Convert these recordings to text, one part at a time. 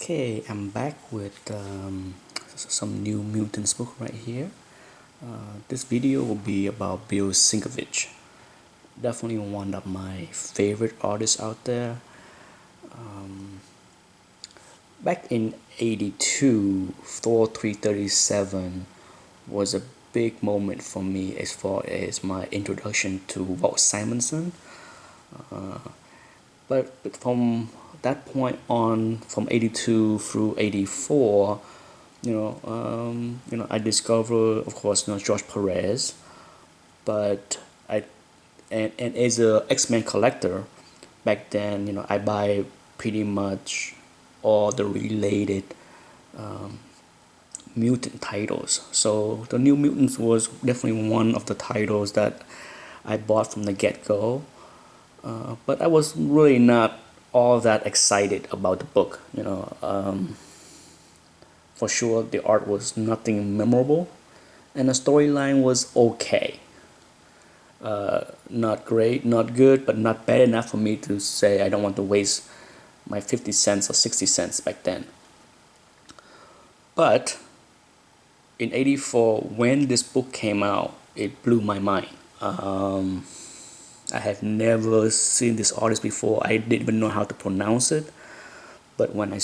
Okay, I'm back with some New Mutants book right here. This video will be about Bill Sienkiewicz. Definitely one of my favorite artists out there. Back in '82, Thor 337 was a big moment for me as far as my introduction to Walt Simonson. But from that point on, from '82 through '84, I discovered, of course, George Perez, but and as a X-Men collector, back then, I buy pretty much all the related mutant titles. So the New Mutants was definitely one of the titles that I bought from the get-go. But I was really not all that excited about the book. For sure, the art was nothing memorable, and the storyline was okay. Not great, not good, but not bad enough for me to say I don't want to waste my 50 cents or 60 cents back then. But in '84, when this book came out, it blew my mind. I have never seen this artist before. I didn't even know how to pronounce it. But when I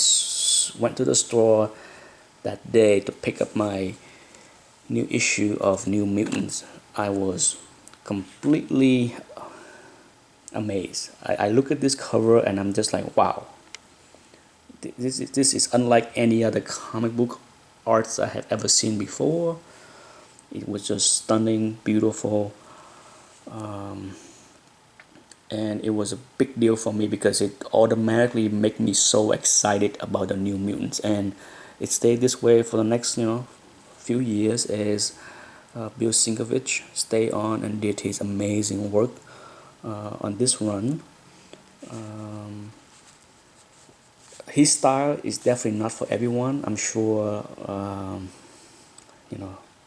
went to the store that day to pick up my new issue of New Mutants, I was completely amazed. I look at this cover and I'm just like, wow. This is unlike any other comic book arts I have ever seen before. It was just stunning, beautiful, and it was a big deal for me because it automatically made me so excited about the New Mutants, and it stayed this way for the next few years as Bill Sienkiewicz stayed on and did his amazing work on this run. His style is definitely not for everyone. I'm sure a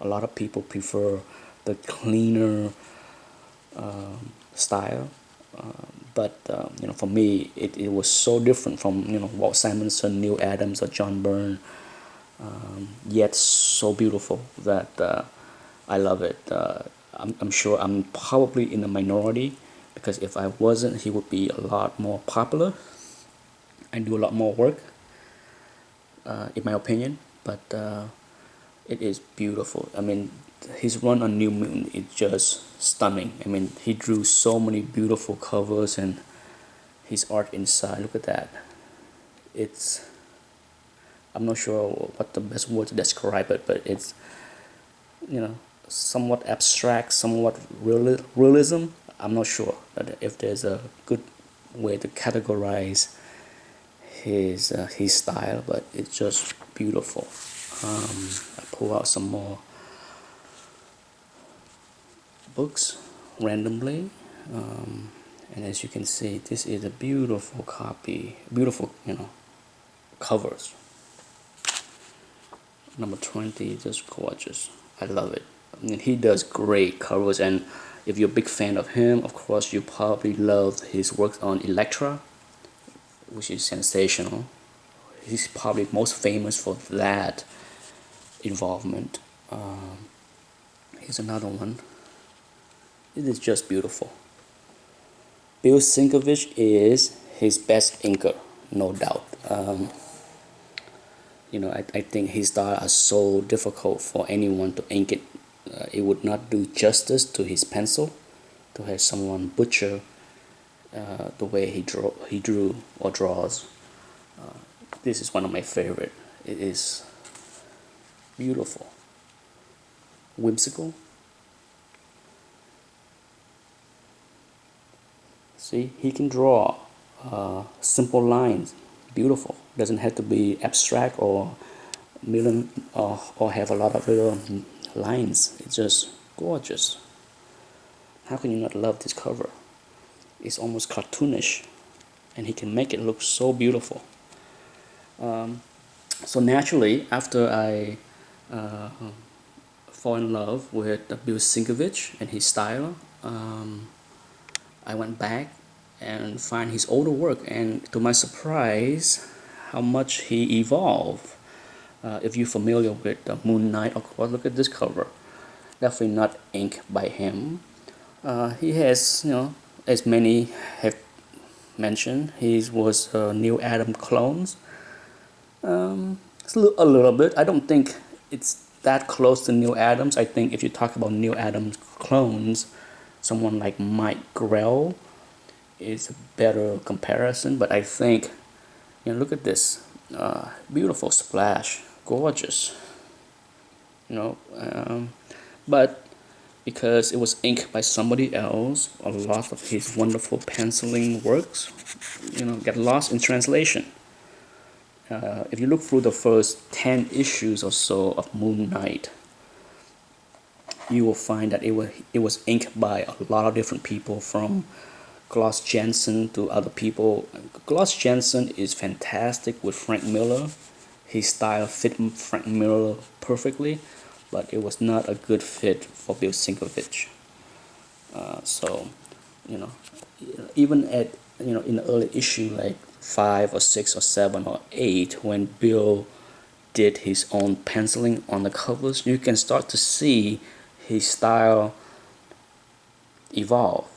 lot of people prefer the cleaner style. But for me, it was so different from Walt Simonson, Neil Adams, or John Byrne. Yet so beautiful that I love it. I'm sure I'm probably in the minority because if I wasn't, he would be a lot more popular and do a lot more work, in my opinion. But it is beautiful. I mean, his run on New Mutant is just stunning. I mean, he drew so many beautiful covers and his art inside. Look at that. It's, I'm not sure what the best word to describe it, but it's somewhat abstract, somewhat realism. I'm not sure if there's a good way to categorize his style, but it's just beautiful. I pull out some more books randomly, and as you can see, this is a beautiful copy, beautiful covers. Number 20, just gorgeous. I love it. I mean, he does great covers, and if you're a big fan of him, of course you probably love his work on Elektra, which is sensational. He's probably most famous for that involvement. Here's another one. It is just beautiful. Bill Sienkiewicz is his best inker, no doubt. I think his style is so difficult for anyone to ink it. It would not do justice to his pencil to have someone butcher the way he drew or draws. This is one of my favorite. It is beautiful, whimsical. See, he can draw simple lines, beautiful. Doesn't have to be abstract or million or have a lot of little lines. It's just gorgeous. How can you not love this cover? It's almost cartoonish, and he can make it look so beautiful. So naturally, after I fall in love with Bill Sienkiewicz and his style, I went back and find his older work, and to my surprise, how much he evolved. If you're familiar with Moon Knight, of course, look at this cover. Definitely not ink by him. He has, as many have mentioned, he was Neil Adams clones. It's a little bit. I don't think it's that close to Neil Adams. I think if you talk about Neil Adams clones, someone like Mike Grell is a better comparison. But I think, look at this, beautiful splash, gorgeous. But because it was inked by somebody else, a lot of his wonderful penciling works, get lost in translation. If you look through the first 10 issues or so of Moon Knight, you will find that it was inked by a lot of different people, from Klaus Janson to other people. Klaus Janson is fantastic with Frank Miller. His style fit Frank Miller perfectly, but it was not a good fit for Bill Sienkiewicz. So, even at in the early issue like 5 or 6 or 7 or 8, when Bill did his own penciling on the covers, you can start to see his style evolve.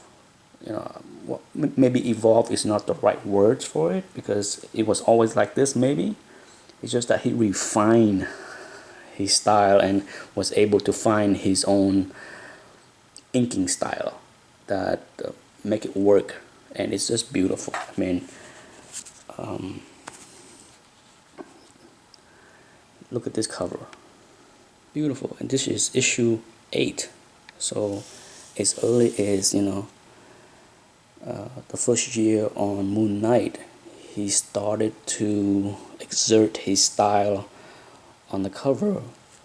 Maybe evolve is not the right word for it, because it was always like this. Maybe it's just that he refined his style and was able to find his own inking style that make it work, and it's just beautiful. I mean, look at this cover, beautiful. And this is issue 8, so as early as the first year on Moon Knight, he started to exert his style on the cover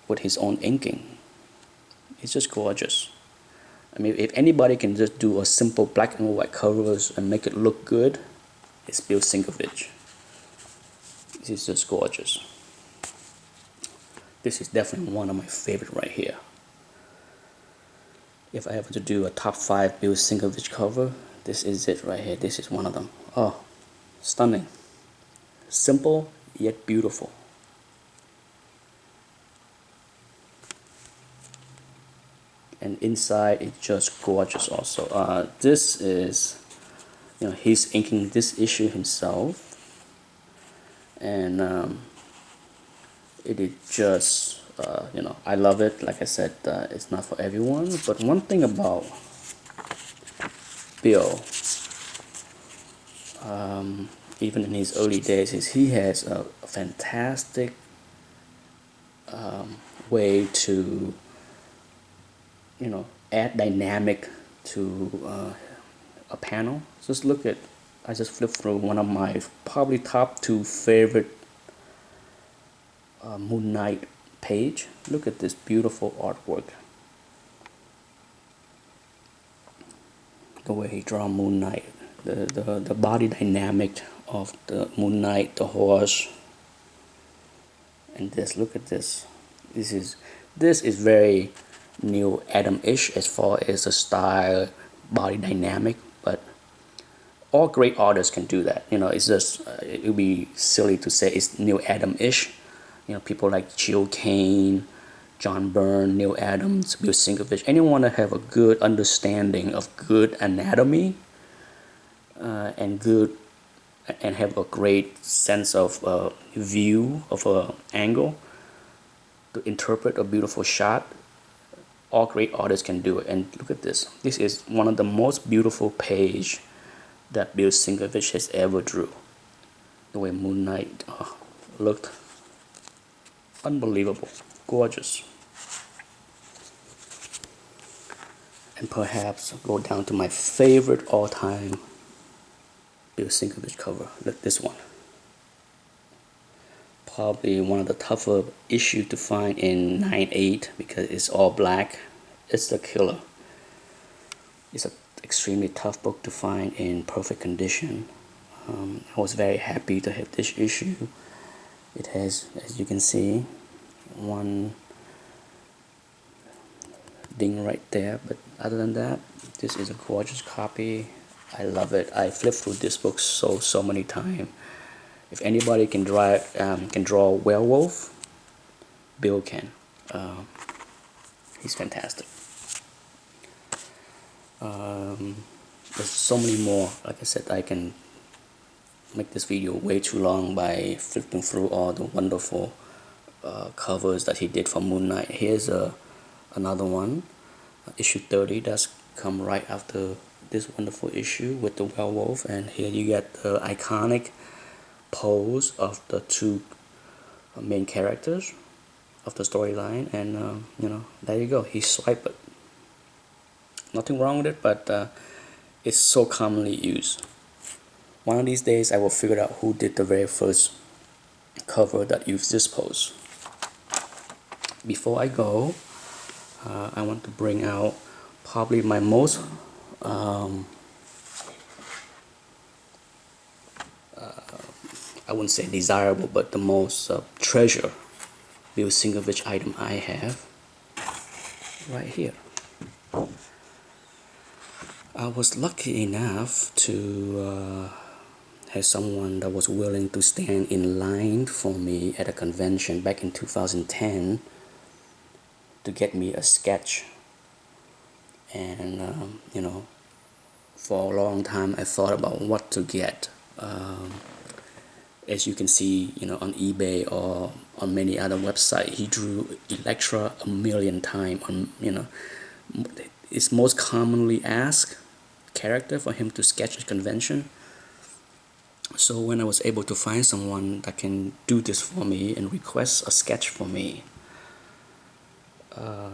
with his own inking. It's just gorgeous. I mean, if anybody can just do a simple black and white covers and make it look good, it's Bill Sienkiewicz. This is just gorgeous. This is definitely one of my favorite right here. If I have to do a top 5 Bill Sienkiewicz cover, this is it right here. This is one of them. Oh, stunning. Simple yet beautiful. And inside it's just gorgeous also. This is, he's inking this issue himself. And it is just, I love it. Like I said, it's not for everyone. But one thing about Bill, even in his early days, is he has a fantastic way to add dynamic to a panel. Just look at, I just flipped through one of my probably top 2 favorite Moon Knight page. Look at this beautiful artwork. The way he draw Moon Knight, the body dynamic of the Moon Knight, the horse, and this. Look at this. This is very Neil Adams-ish as far as the style, body dynamic, but all great artists can do that. It's just it would be silly to say it's Neil Adams-ish. People like Jill Kane, John Byrne, Neil Adams, Bill Sienkiewicz. Anyone that have a good understanding of good anatomy and have a great sense of view of an angle to interpret a beautiful shot. All great artists can do it. And look at this. This is one of the most beautiful page that Bill Sienkiewicz has ever drew. The way Moon Knight looked, unbelievable, gorgeous. And perhaps go down to my favorite all-time Bill Sienkiewicz cover. Look, this one. Probably one of the tougher issue to find in 9/8 because it's all black. It's the killer. It's an extremely tough book to find in perfect condition. I was very happy to have this issue. It has, as you can see, one ding right there, but other than that, this is a gorgeous copy. I love it. I flipped through this book so many times. If anybody can draw a werewolf, Bill can. He's fantastic. There's so many more. Like I said, I can make this video way too long by flipping through all the wonderful covers that he did for Moon Knight. Here's another one, issue 30. That's come right after this wonderful issue with the werewolf, and here you get the iconic pose of the two main characters of the storyline, and there you go. He swiped it. Nothing wrong with it, but it's so commonly used. One of these days I will figure out who did the very first cover that used this pose. Before I go, I want to bring out probably my most I wouldn't say desirable, but the most treasure Bill Sienkiewicz item I have right here. I was lucky enough to have someone that was willing to stand in line for me at a convention back in 2010 to get me a sketch. And for a long time I thought about what to get. As you can see, on eBay or on many other websites, he drew Elektra a million times. It's most commonly asked character for him to sketch at convention. So when I was able to find someone that can do this for me and request a sketch for me,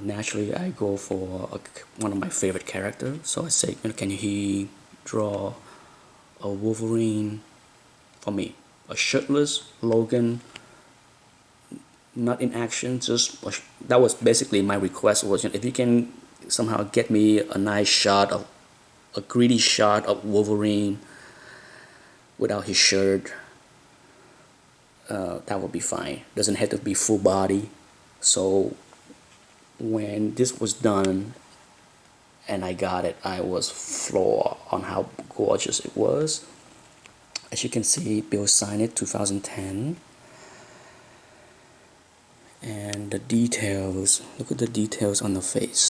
naturally I go for one of my favorite characters. So I say, can he draw a Wolverine for me? A shirtless Logan, not in action, that was basically my request, was if you can somehow get me a nice shot of a gritty shot of Wolverine without his shirt, that would be fine. Doesn't have to be full body. So when this was done and I got it, I was floored on how gorgeous it was. As you can see, Bill signed it 2010. And the details, look at the details on the face.